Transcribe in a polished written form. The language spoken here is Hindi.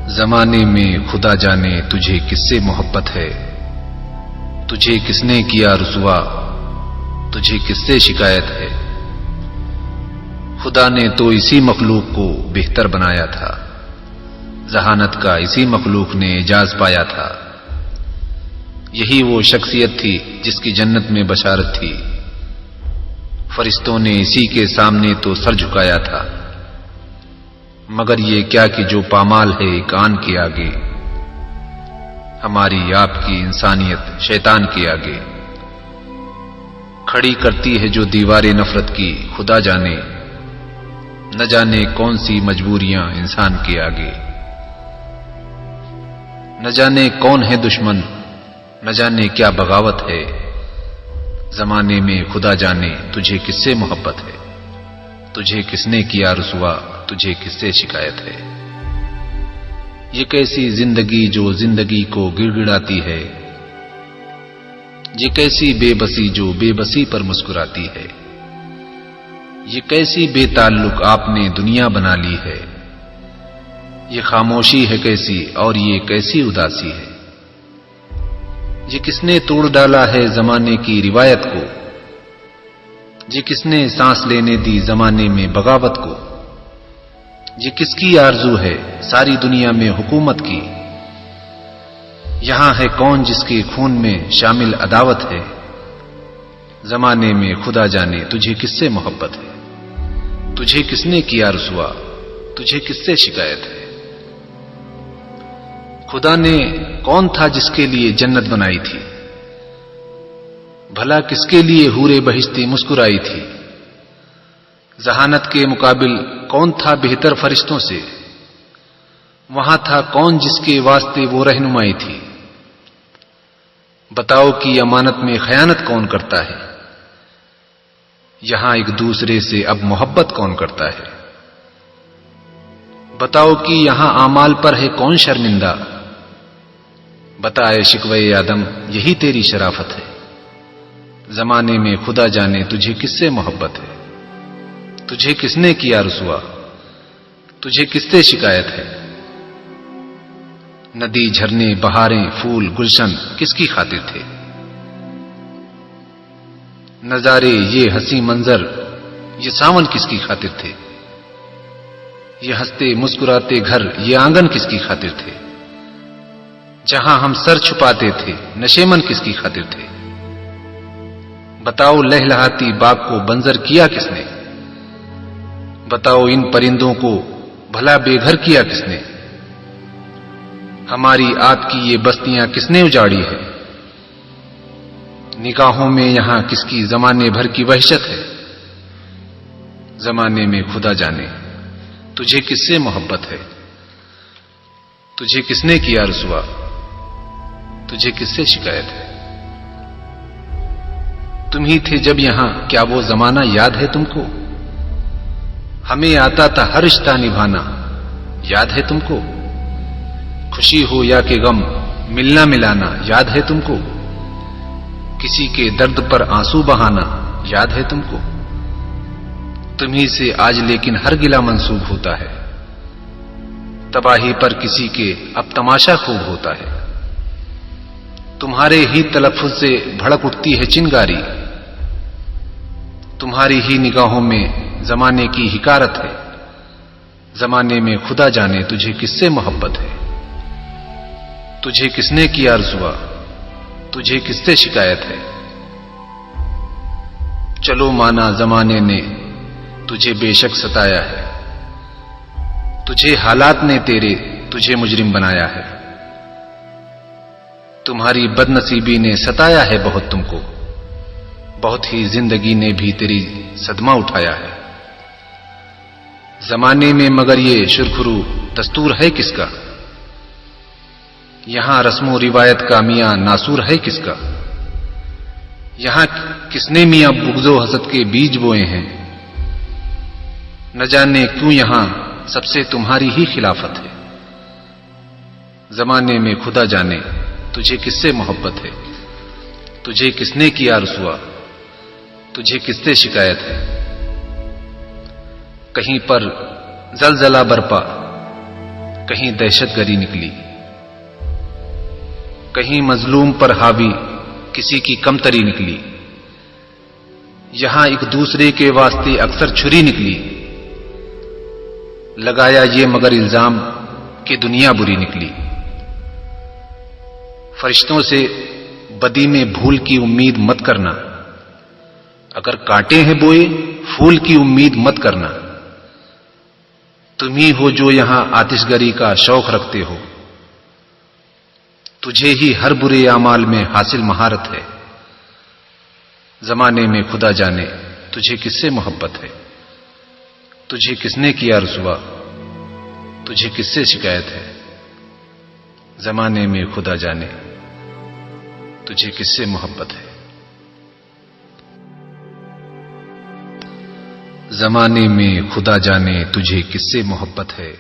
जमाने में खुदा जाने तुझे किससे मोहब्बत है, तुझे किसने किया रुसवा, तुझे किससे शिकायत है। खुदा ने तो इसी मखलूक को बेहतर बनाया था, जहानत का इसी मखलूक ने एजाज पाया था। यही वो शख्सियत थी जिसकी जन्नत में बशारत थी, फरिश्तों ने इसी के सामने तो सर झुकाया था। मगर ये क्या कि जो पामाल है कान के आगे, हमारी आपकी इंसानियत शैतान के आगे। खड़ी करती है जो दीवारें नफरत की, खुदा जाने न जाने कौन सी मजबूरियां इंसान के आगे। न जाने कौन है दुश्मन, न जाने क्या बगावत है। जमाने में खुदा जाने तुझे किससे मोहब्बत है, तुझे किसने किया रुसवा, तुझे किससे शिकायत है। ये कैसी जिंदगी जो जिंदगी को गिड़गिड़ाती है, ये कैसी बेबसी जो बेबसी पर मुस्कुराती है। ये कैसी बेताल्लुक आपने दुनिया बना ली है, ये खामोशी है कैसी और ये कैसी उदासी है। ये किसने तोड़ डाला है जमाने की रिवायत को, ये किसने सांस लेने दी जमाने में बगावत को। ये किसकी आरजू है सारी दुनिया में हुकूमत की, यहां है कौन जिसके खून में शामिल अदावत है। जमाने में खुदा जाने तुझे किससे मोहब्बत है, तुझे किसने किया रुसवा, तुझे किससे शिकायत है। खुदा ने कौन था जिसके लिए जन्नत बनाई थी, भला किसके लिए हूरे बहिश्ती मुस्कुराई थी। जहानत के मुकाबिल कौन था बेहतर फरिश्तों से, वहां था कौन जिसके वास्ते वो रहनुमाई थी। बताओ कि अमानत में खयानत कौन करता है, यहां एक दूसरे से अब मोहब्बत कौन करता है। बताओ कि यहां आमाल पर है कौन शर्मिंदा, बताए शिकवे आदम यही तेरी शराफत है। जमाने में खुदा जाने तुझे किससे मोहब्बत है, तुझे किसने किया रुसवा, तुझे किससे शिकायत है। नदी झरने बहारें फूल गुलशन किसकी खातिर थे, नजारे ये हंसी मंजर ये सावन किसकी खातिर थे। ये हंसते मुस्कुराते घर ये आंगन किसकी खातिर थे। जहां हम सर छुपाते थे नशेमन किसकी खातिर थे। बताओ लहलहाती बाग को बंजर किया किसने, बताओ इन परिंदों को भला बेघर किया किसने। हमारी आपकी ये बस्तियां किसने उजाड़ी है, निगाहों में यहां किसकी जमाने भर की वहशत है। जमाने में खुदा जाने तुझे किससे मोहब्बत है, तुझे किसने किया रुसवा, तुझे किससे शिकायत है। तुम ही थे जब यहां, क्या वो जमाना याद है तुमको। हमें आता था हर रिश्ता निभाना, याद है तुमको। खुशी हो या कि गम मिलना मिलाना, याद है तुमको। किसी के दर्द पर आंसू बहाना, याद है तुमको। तुम्ही से आज लेकिन हर गिला मंसूब होता है, तबाही पर किसी के अब तमाशा खूब होता है। तुम्हारे ही तलफ्फुज से भड़क उठती है चिंगारी, तुम्हारी ही निगाहों में जमाने की हिकारत है। जमाने में खुदा जाने तुझे किससे मोहब्बत है, तुझे किसने किया रुसवा, तुझे किससे शिकायत है। चलो माना जमाने ने तुझे बेशक सताया है, तुझे हालात ने तेरे तुझे मुजरिम बनाया है। तुम्हारी बदनसीबी ने सताया है बहुत तुमको, बहुत ही जिंदगी ने भी तेरी सदमा उठाया है। जमाने में मगर ये शुरखुरू दस्तूर है किसका, यहां रस्मो रिवायत का मियां नासूर है किसका। यहां किसने मियां बुग़्ज़ो हसद के बीज बोए हैं, न जाने क्यों यहां सबसे तुम्हारी ही खिलाफत है। जमाने में खुदा जाने तुझे किससे मोहब्बत है, तुझे किसने किया रुसवा, तुझे किससे शिकायत है। कहीं पर जलजला बरपा, कहीं दहशतगर्दी निकली, कहीं मजलूम पर हावी किसी की कमतरी निकली। यहां एक दूसरे के वास्ते अक्सर छुरी निकली, लगाया ये मगर इल्जाम कि दुनिया बुरी निकली। फरिश्तों से बदी में भूल की उम्मीद मत करना, अगर कांटे हैं बोए फूल की उम्मीद मत करना। तुम ही हो जो यहां आतिशगरी का शौक रखते हो, तुझे ही हर बुरे आमाल में हासिल महारत है। जमाने में खुदा जाने तुझे किससे मोहब्बत है, तुझे किसने किया रुसवा, तुझे किससे शिकायत है। जमाने में खुदा जाने तुझे किससे मोहब्बत है। जमाने में खुदा जाने तुझे किससे मोहब्बत है।